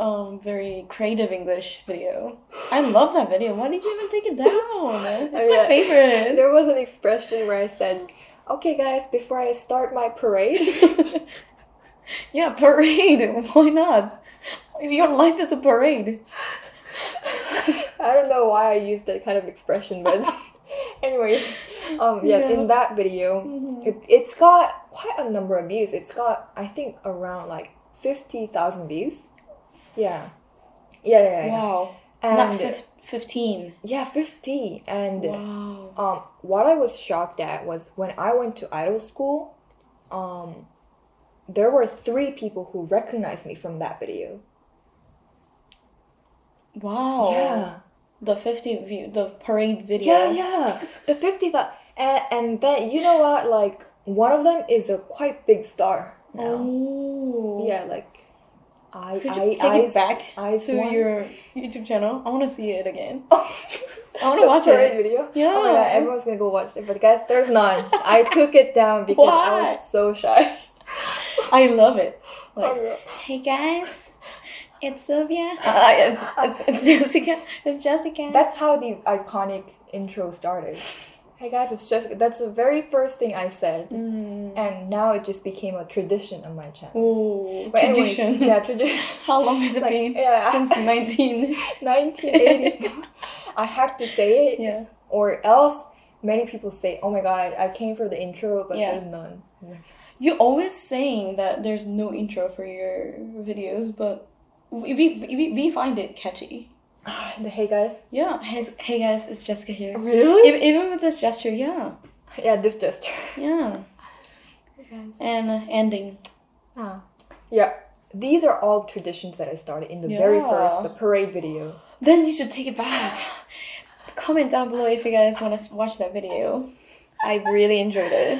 very creative English video. I love that video. Why did you even take it down? It's my favorite. There was an expression where I said, okay guys, before I start my parade. Yeah, parade. Why not? Your life is a parade. I don't know why I used that kind of expression, but anyway, in that video, it's got quite a number of views. It's got, I think, around like 50,000 views. Yeah. Wow. And not 15. Yeah, 50. And wow. What I was shocked at was when I went to idol school, there were 3 people who recognized me from that video. Wow. Yeah. The 50 view, the parade video. Yeah. The 50 that, and then, you know what, like, one of them is a quite big star now. Oh. Yeah, like, Could you take it back to your YouTube channel? I want to see it again. I want to watch it. Video? Yeah. Oh my god, everyone's gonna go watch it. But guys, there's none. I took it down because I was so shy. I love it. Like, oh, hey guys, it's Sylvia. It's Jessica. It's Jessica. That's how the iconic intro started. Hey guys, it's Jessica. That's the very first thing I said. And now it just became a tradition on my channel. Oh, tradition. Anyway, yeah, tradition. How long has it been? Yeah. Since 1980. I have to say it. Yeah. Or else many people say, oh my god, I came for the intro, but there's none. You're always saying that there's no intro for your videos, but we find it catchy. The hey guys? Yeah. Hey guys, it's Jessica here. Really? Even with this gesture, yeah. Yeah, this gesture. Yeah. Yes. And ending. Yeah. These are all traditions that I started in the very first, the parade video. Then you should take it back. Comment down below if you guys want to watch that video. I really enjoyed it.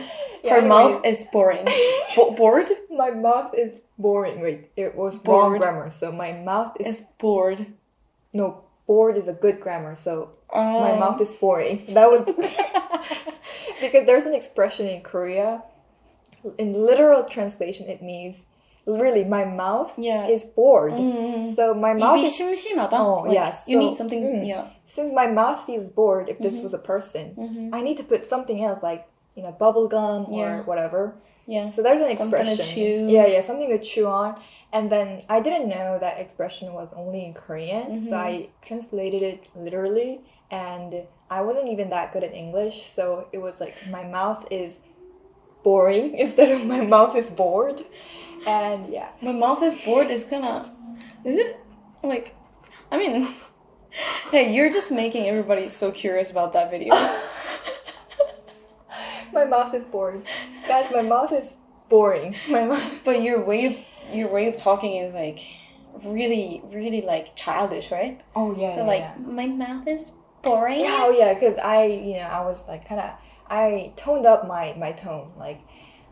Her mouth is boring. Bored? My mouth is boring. Wait, it was wrong grammar. So my mouth is bored. No, bored is a good grammar. So my mouth is boring. That was because there's an expression in Korea. In literal translation, it means really my mouth is bored. So my mouth is 심심하다. yes. You need something. Since my mouth feels bored, if this was a person, I need to put something else like bubble gum or whatever. Yeah. So there's an expression. Something to chew. Yeah, something to chew on. And then I didn't know that expression was only in Korean, so I translated it literally. And I wasn't even that good at English, so it was like my mouth is boring instead of my mouth is bored. And yeah, my mouth is bored is kind of, is it like, I mean, hey, you're just making everybody so curious about that video. My mouth is bored, guys. My mouth is boring. My mouth. But your way of talking is like really like childish, right? Oh yeah. So my mouth is boring. Yeah, oh yeah, because I was like I toned up my tone like,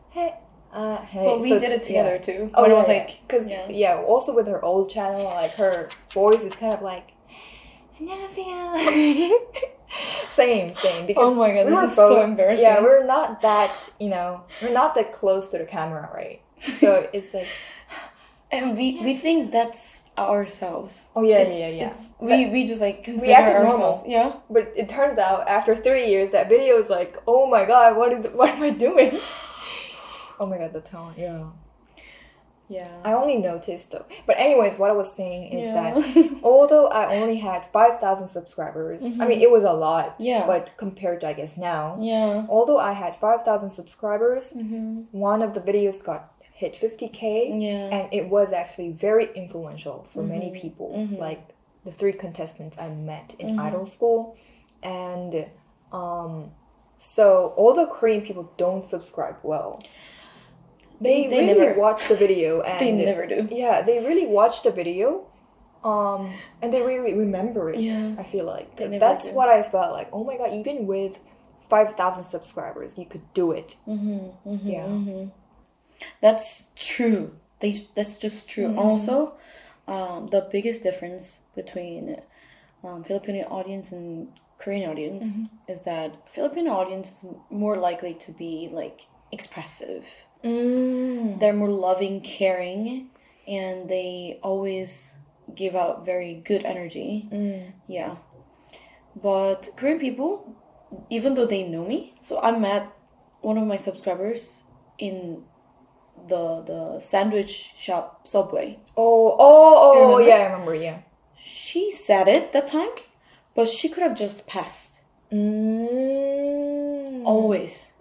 hey. But we did it together too. Oh, it was like, because also with her old channel, like her voice is kind of like, 안녕하세요. Same. Because oh my god, this is so embarrassing. Yeah, we're not that we're not that close to the camera, right? So it's like, and we think that's ourselves. Oh yeah. We just like consider we acted ourselves. Normal. Yeah. But it turns out after 3 years, that video is like, oh my god, what am I doing? Oh my god, the tone, yeah. I only noticed though. But anyways, what I was saying is that although I only had 5,000 subscribers, I mean, it was a lot. Yeah. But compared to, I guess, now. Yeah. Although I had 5,000 subscribers, one of the videos got hit 50K. Yeah. And it was actually very influential for many people. Like the 3 contestants I met in idol school. And so although Korean people don't subscribe well, they really never watch the video, and they never do. Yeah, they really watch the video, and they really remember it. Yeah, I feel like that's what I felt like. Oh my god, even with 5,000 subscribers, you could do it. That's true. That's just true. Also, the biggest difference between Filipino audience and Korean audience is that Filipino audience is more likely to be like expressive. They're more loving, caring, and they always give out very good energy. Yeah. But Korean people, even though they know me, so I met one of my subscribers in the sandwich shop Subway. Oh, yeah, I remember, yeah. She said it that time, but she could have just passed. Always.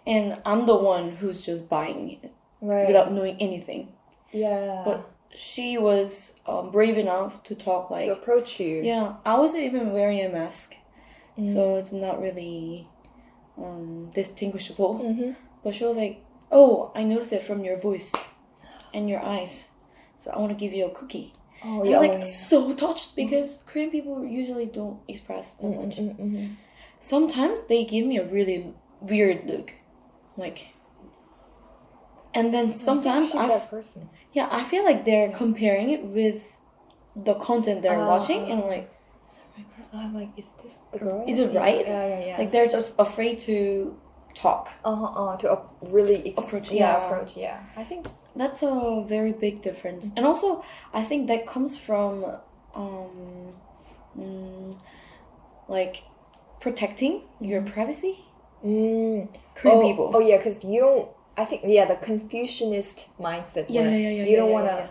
And I'm the one who's just buying it without knowing anything. Yeah. But she was brave enough to talk like... To approach you. Yeah. I wasn't even wearing a mask. So it's not really distinguishable. But she was like, oh, I noticed it from your voice and your eyes. So I want to give you a cookie. I was like so touched because Korean people usually don't express that much. Sometimes they give me a really weird look. Like, and then sometimes she's that person. Yeah, I feel like they're comparing it with the content they're watching, and like, is that right, girl? I'm like, is this the girl? Is it right? Yeah. Like they're just afraid to talk. To really approach. Yeah. I think that's a very big difference, and also I think that comes from like protecting your privacy. Korean people. Oh yeah, because you don't. I think the Confucianist mindset. You don't want to,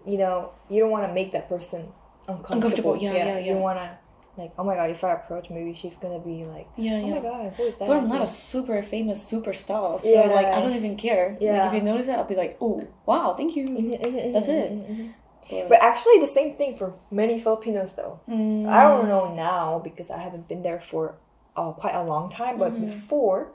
you don't want to make that person uncomfortable. Yeah. You don't want to like, oh my god, if I approach, maybe she's gonna be like, oh my god, who is that? But I'm not a super famous superstar, so like I don't even care. Yeah. Like if you notice it, I'll be like, oh wow, thank you. That's it. But actually, the same thing for many Filipinos though. I don't know now because I haven't been there for quite a long time. But before,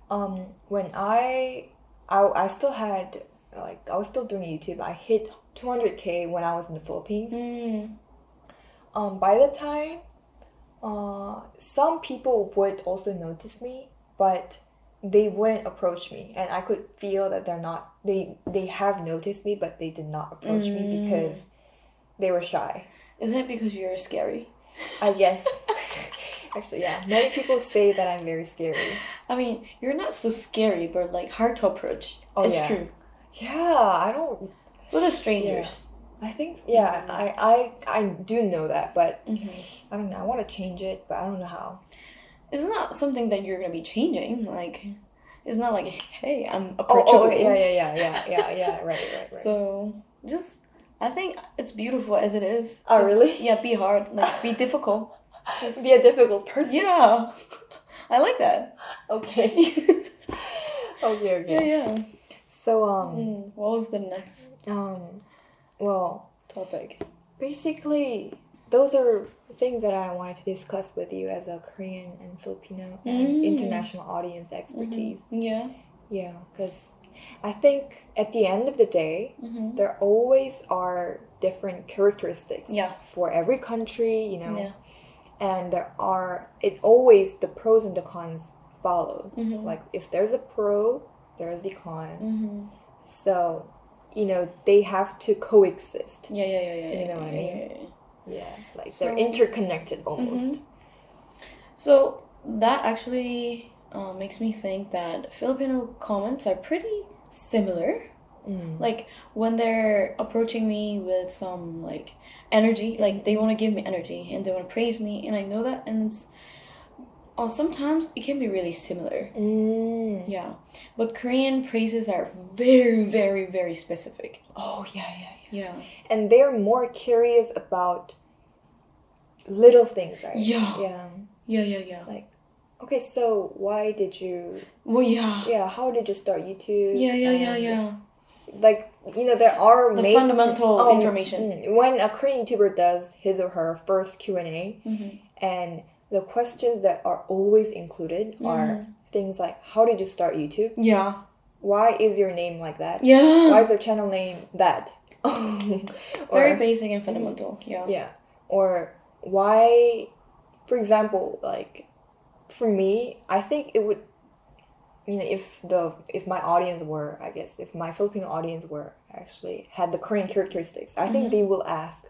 when I I still had like I was still doing YouTube. I hit 200K when I was in the Philippines. By the time, some people would also notice me, but they wouldn't approach me, and I could feel that they have noticed me, but they did not approach me because they were shy. Isn't it because you're scary? I guess. Actually, yeah. Many people say that I'm very scary. I mean, you're not so scary, but like hard to approach. Oh, it's yeah. true. Yeah, I don't. With the strangers. I think, yeah, I do know that, but I don't know. I want to change it, but I don't know how. It's not something that you're gonna be changing. Like, it's not like, hey, I'm approachable. Oh, yeah. Right. So just, I think it's beautiful as it is. Oh, just, really? Yeah, be hard. Like, be difficult. Just be a difficult person. Yeah, I like that. Okay. Okay. Yeah. So what was the next well, topic? Basically, those are things that I wanted to discuss with you as a Korean and Filipino and international audience expertise. Yeah, because I think at the end of the day, there always are different characteristics for every country, you know. Yeah. And the pros and the cons follow. Like if there's a pro, there's the con. So, you know, they have to coexist. Yeah. You know what I mean? Yeah. Like So, they're interconnected almost. So that actually makes me think that Filipino comments are pretty similar. Like when they're approaching me with some like energy, like they want to give me energy and they want to praise me, and I know that, and it's sometimes it can be really similar. Yeah, but Korean praises are very, very, very specific. Oh Yeah, and they're more curious about little things, right? Yeah. Like, okay, so why did you? Well, yeah. How did you start YouTube? Yeah. Like, you know, there are the fundamental information. When a Korean YouTuber does his or her first Q&A, and the questions that are always included are things like, how did you start YouTube? Yeah. Why is your name like that? Yeah. Why is your channel name that? Very basic and fundamental. Yeah. Or why, for example, like, for me, I think it would, you know, if my audience were, I guess, if my Filipino audience actually had the Korean characteristics, I think they will ask,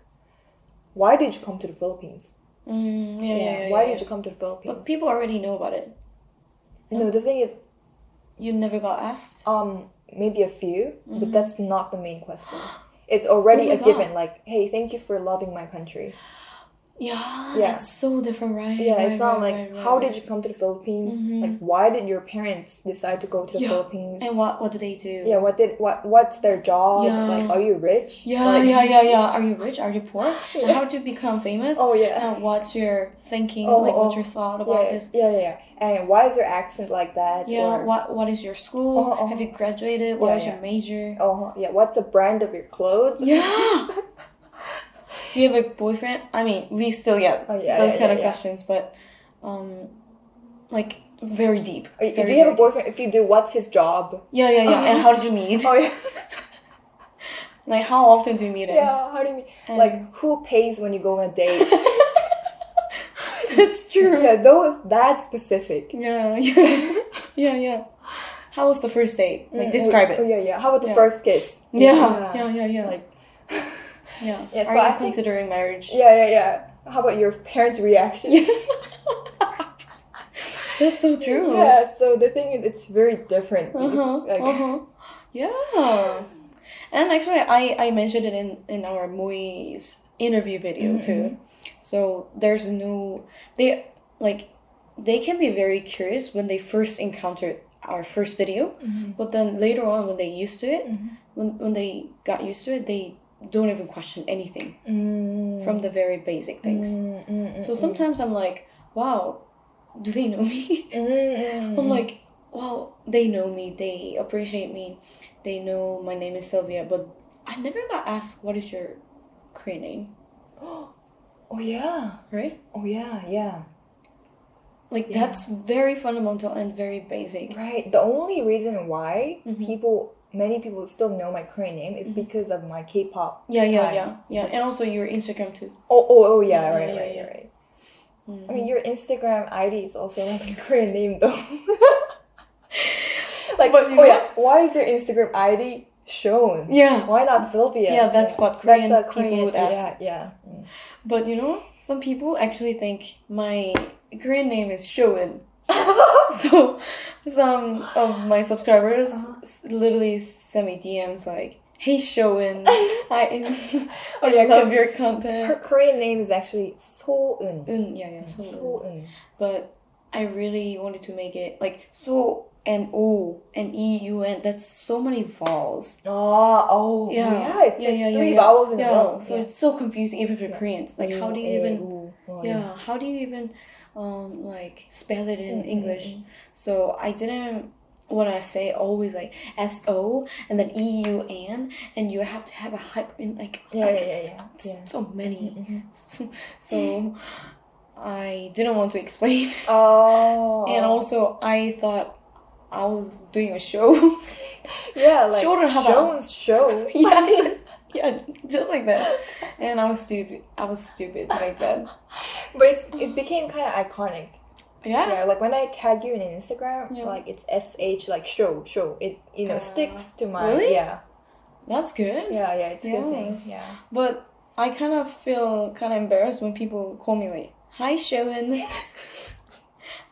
why did you come to the Philippines? Why did you come to the Philippines? But people already know about it. No, the thing is, you never got asked? Maybe a few, but that's not the main questions. It's already a given, like, hey, thank you for loving my country. Yeah, that's so different, right? Yeah, it's not like, how did you come to the Philippines? Like, why did your parents decide to go to the Philippines? And what do they do? Yeah, what's their job? Yeah. Like, are you rich? Yeah, like, Are you rich? Are you poor? And how did you become famous? Oh, yeah. And what's your thinking? What's your thought about this? Yeah. And why is your accent like that? Yeah, what is your school? Have you graduated? What is your major? Yeah, what's the brand of your clothes? Yeah. Do you have a boyfriend? I mean, we still get those kind of questions, but like very deep. Do you have a boyfriend? If you do, what's his job? Yeah. And how did you meet? Oh yeah. Like, how often do you meet him? Yeah, how do you meet? Like, who pays when you go on a date? That's true. Yeah, that specific. Yeah. How was the first date? Like, describe it. Yeah. How about the first kiss? Yeah. Like. Yeah. So Are you considering marriage? Yeah. How about your parents' reaction? That's so true. Yeah. So the thing is, it's very different. Yeah. And actually, I mentioned it in our Moi's interview video too. So there's no they can be very curious when they first encountered our first video, but then later on when they used to it, when they got used to it, they don't even question anything from the very basic things. So sometimes I'm like, wow, do they know me? I'm like, wow, they know me, they appreciate me, they know my name is Sylvia, but I never got asked what is your Korean name. Oh yeah. Right? Oh yeah. Like that's very fundamental and very basic. Right. The only reason why Mm-hmm. many people still know my Korean name is because of my K-pop. Yeah, time. and also your Instagram too. Oh, yeah, Yeah, right. yeah. Mm-hmm. I mean, your Instagram ID is also like a Korean name, though. Like, but you know, yeah, why is your Instagram ID shown? Yeah. Why not Sylvia? Yeah, that's what Korean That's a people would ask. Yeah. But you know, some people actually think my Korean name is Shoen. So some of my subscribers literally send me DMs like, "Hey Shoen, I love your content." Her Korean name is actually So-eun. Yeah, So-eun. But I really wanted to make it like so and O and E-U-N. That's so many vowels. It's like three vowels in a row. So it's so confusing even for Koreans. Like how do you even how do you even like spell it in English? So I didn't want to say always like S-O and then E-U-N and you have to have a hype in like so many. So I didn't want to explain. And also I thought I was doing a show. Yeah, like Showen's show. yeah, just like that. And I was stupid to make that. But it became kind of iconic. Yeah, like when I tag you in Instagram, like it's SH, like show. It sticks to my really? Yeah. That's good. Yeah, it's a good thing. Yeah. But I kind of feel kind of embarrassed when people call me like, "Hi, Showen."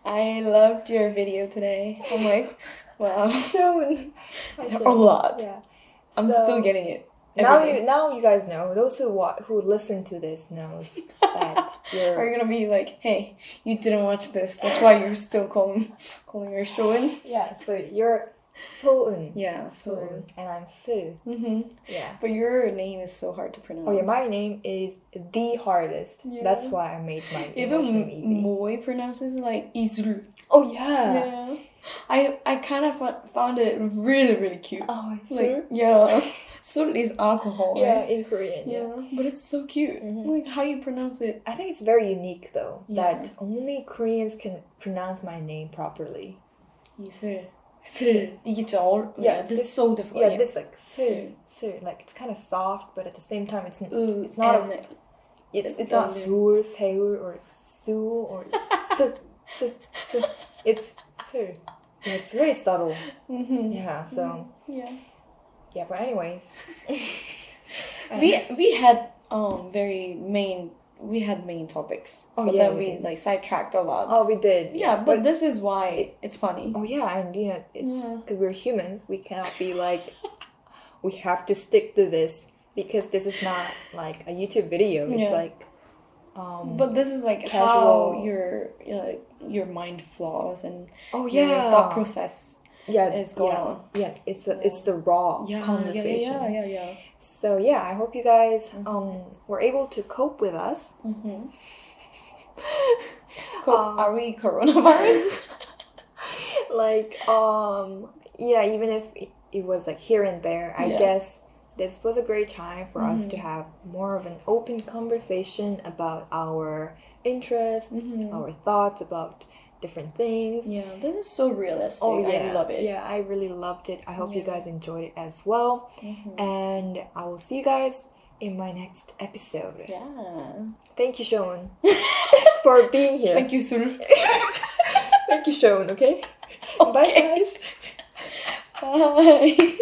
I loved your video today. I'm like, wow. Showen. A lot. Yeah. I'm still getting it. Now you guys know. Those who listen to this knows that you're. Are you gonna be like, "Hey, you didn't watch this. That's why you're still calling her Showen." Yeah. So you're So-eun. Yeah, So-eun. And I'm Sil. Yeah. But your name is so hard to pronounce. Oh yeah, my name is the hardest. Yeah. That's why I made my English name easy. Even Moy pronounces like Izru. Oh yeah. Yeah. I kind of found it really, really cute. Oh, like, yeah. Sul is alcohol. Yeah, right? in Korean. Yeah, but it's so cute. Like how you pronounce it. I think it's very unique though that only Koreans can pronounce my name properly. 이슬. 이게 진짜 this is so difficult. Yeah, this like 술, like it's kind of soft, but at the same time it's not it's not 술, 세울, or 수 or su. It's 술. Yeah, it's very subtle. Yeah, so yeah, but anyways, we had main topics. But then we like sidetracked a lot. Oh, we did. Yeah, but this is why it's funny. Oh yeah, and it's because we're humans. We cannot be like we have to stick to this because this is not like a YouTube video. It's like but this is like casual. how your mind flaws and your thought process is going on. Yeah, it's the raw conversation. Yeah. So yeah, I hope you guys were able to cope with us. Are we coronavirus? Like even if it was like here and there, I guess this was a great time for us to have more of an open conversation about our interests, our thoughts about different things. Yeah, this is so realistic. Oh yeah, I love it. Yeah, I really loved it. I hope you guys enjoyed it as well. And I will see you guys in my next episode. Yeah. Thank you, Sean, for being here. Thank you, Sul. Thank you, Sean. Okay. Bye, guys. Bye.